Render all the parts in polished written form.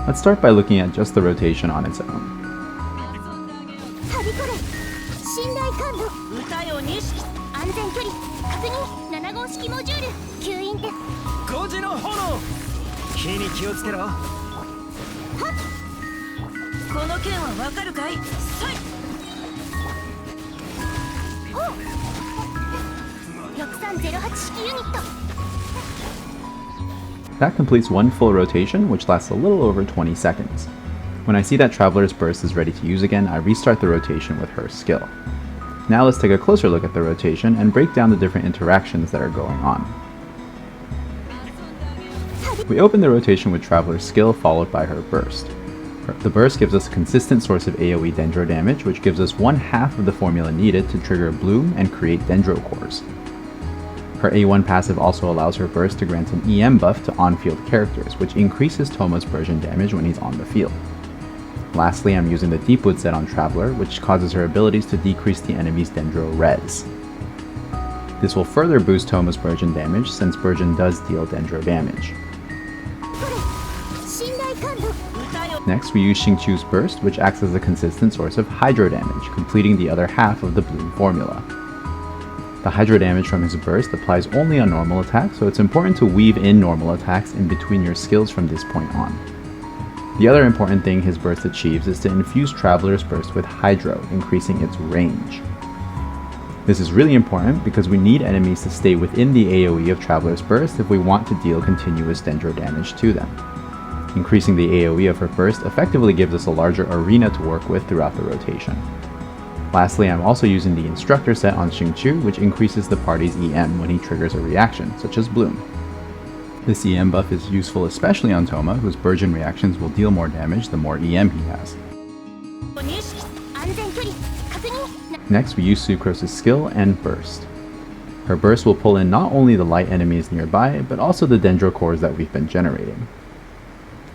Let's start by looking at just the rotation on its own. That completes one full rotation, which lasts a little over 20 seconds. When I see that Traveler's Burst is ready to use again, I restart the rotation with her skill. Now let's take a closer look at the rotation and break down the different interactions that are going on. We open the rotation with Traveler's skill followed by her burst. The burst gives us a consistent source of AoE dendro damage, which gives us 1/2 of the formula needed to trigger Bloom and create dendro cores. Her A1 passive also allows her burst to grant an EM buff to on-field characters, which increases Thoma's Burgeon damage when he's on the field. Lastly, I'm using the Deepwood set on Traveler, which causes her abilities to decrease the enemy's dendro res. This will further boost Thoma's Burgeon damage, since Burgeon does deal dendro damage. Next, we use Xingqiu's burst, which acts as a consistent source of hydro damage, completing the other half of the Bloom formula. The hydro damage from his burst applies only on normal attacks, so it's important to weave in normal attacks in between your skills from this point on. The other important thing his burst achieves is to infuse Traveler's Burst with hydro, increasing its range. This is really important because we need enemies to stay within the AoE of Traveler's Burst if we want to deal continuous dendro damage to them. Increasing the AoE of her burst effectively gives us a larger arena to work with throughout the rotation. Lastly, I'm also using the Instructor set on Xingqiu, which increases the party's EM when he triggers a reaction, such as Bloom. This EM buff is useful especially on Thoma, whose Burgeon reactions will deal more damage the more EM he has. Next, we use Sucrose's skill and burst. Her burst will pull in not only the light enemies nearby, but also the dendro cores that we've been generating.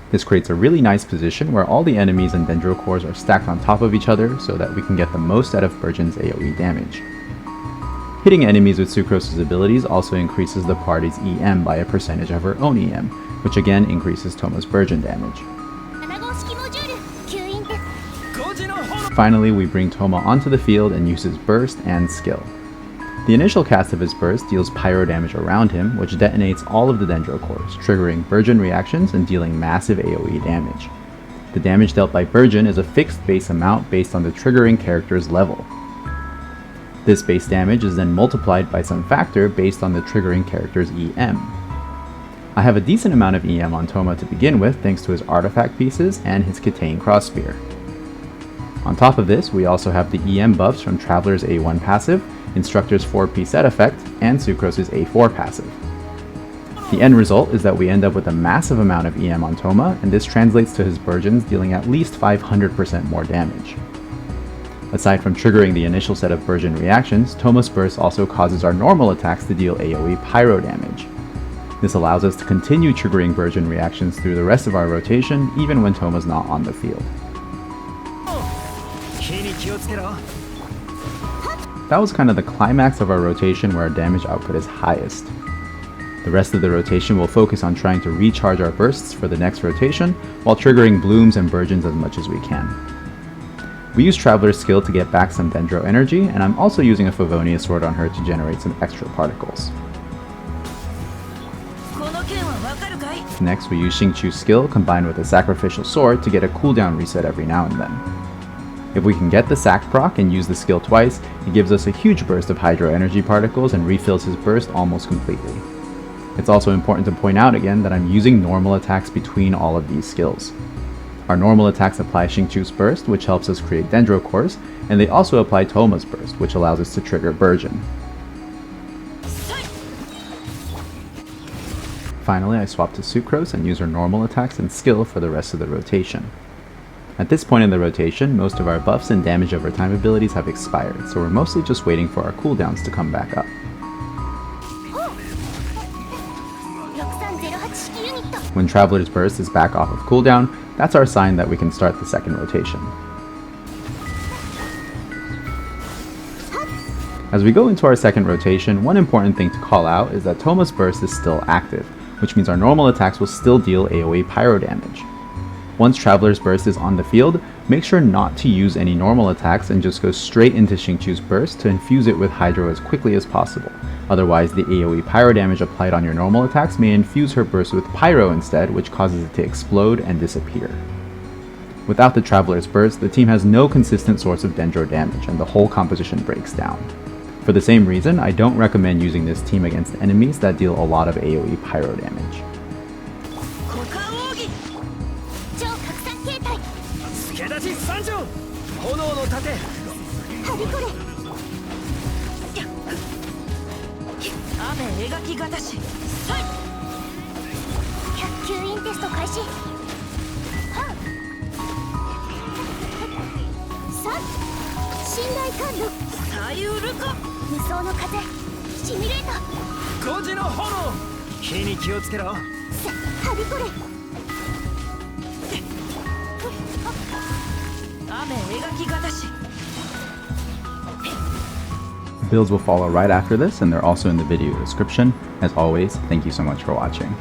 This creates a really nice position where all the enemies and dendro cores are stacked on top of each other so that we can get the most out of Burgeon's AoE damage. Hitting enemies with Sucrose's abilities also increases the party's EM by a percentage of her own EM, which again increases Thoma's Burgeon damage. Finally, we bring Thoma onto the field and use his burst and skill. The initial cast of his burst deals pyro damage around him, which detonates all of the dendro cores, triggering Burgeon reactions and dealing massive AoE damage. The damage dealt by Burgeon is a fixed base amount based on the triggering character's level. This base damage is then multiplied by some factor based on the triggering character's EM. I have a decent amount of EM on Thoma to begin with thanks to his artifact pieces and his Kitane Crossspear. On top of this, we also have the EM buffs from Traveler's A1 passive, Instructor's 4P set effect, and Sucrose's A4 passive. The end result is that we end up with a massive amount of EM on Thoma, and this translates to his Burgeons dealing at least 500% more damage. Aside from triggering the initial set of Burgeon reactions, Thoma's burst also causes our normal attacks to deal AoE pyro damage. This allows us to continue triggering Burgeon reactions through the rest of our rotation, even when Thoma's not on the field. That was kind of the climax of our rotation where our damage output is highest. The rest of the rotation will focus on trying to recharge our bursts for the next rotation, while triggering Blooms and Burgeons as much as we can. We use Traveler's skill to get back some dendro energy, and I'm also using a Favonius sword on her to generate some extra particles. Next, we use Xingqiu's skill combined with a sacrificial sword to get a cooldown reset every now and then. If we can get the sac proc and use the skill twice, it gives us a huge burst of hydro energy particles and refills his burst almost completely. It's also important to point out again that I'm using normal attacks between all of these skills. Our normal attacks apply Xingqiu's burst, which helps us create dendro cores, and they also apply Thoma's burst, which allows us to trigger Burgeon. Finally, I swap to Sucrose and use her normal attacks and skill for the rest of the rotation. At this point in the rotation, most of our buffs and damage over time abilities have expired, so we're mostly just waiting for our cooldowns to come back up. When Traveler's Burst is back off of cooldown, that's our sign that we can start the second rotation. As we go into our second rotation, one important thing to call out is that Thoma's Burst is still active, which means our normal attacks will still deal AoE pyro damage. Once Traveler's Burst is on the field, make sure not to use any normal attacks and just go straight into Xingqiu's Burst to infuse it with Hydro as quickly as possible. Otherwise, the AoE pyro damage applied on your normal attacks may infuse her burst with pyro instead, which causes it to explode and disappear. Without the Traveler's Burst, the team has no consistent source of Dendro damage, and the whole composition breaks down. For the same reason, I don't recommend using this team against enemies that deal a lot of AoE pyro damage. Builds will follow right after this, and they're also in the video description. As always, thank you so much for watching.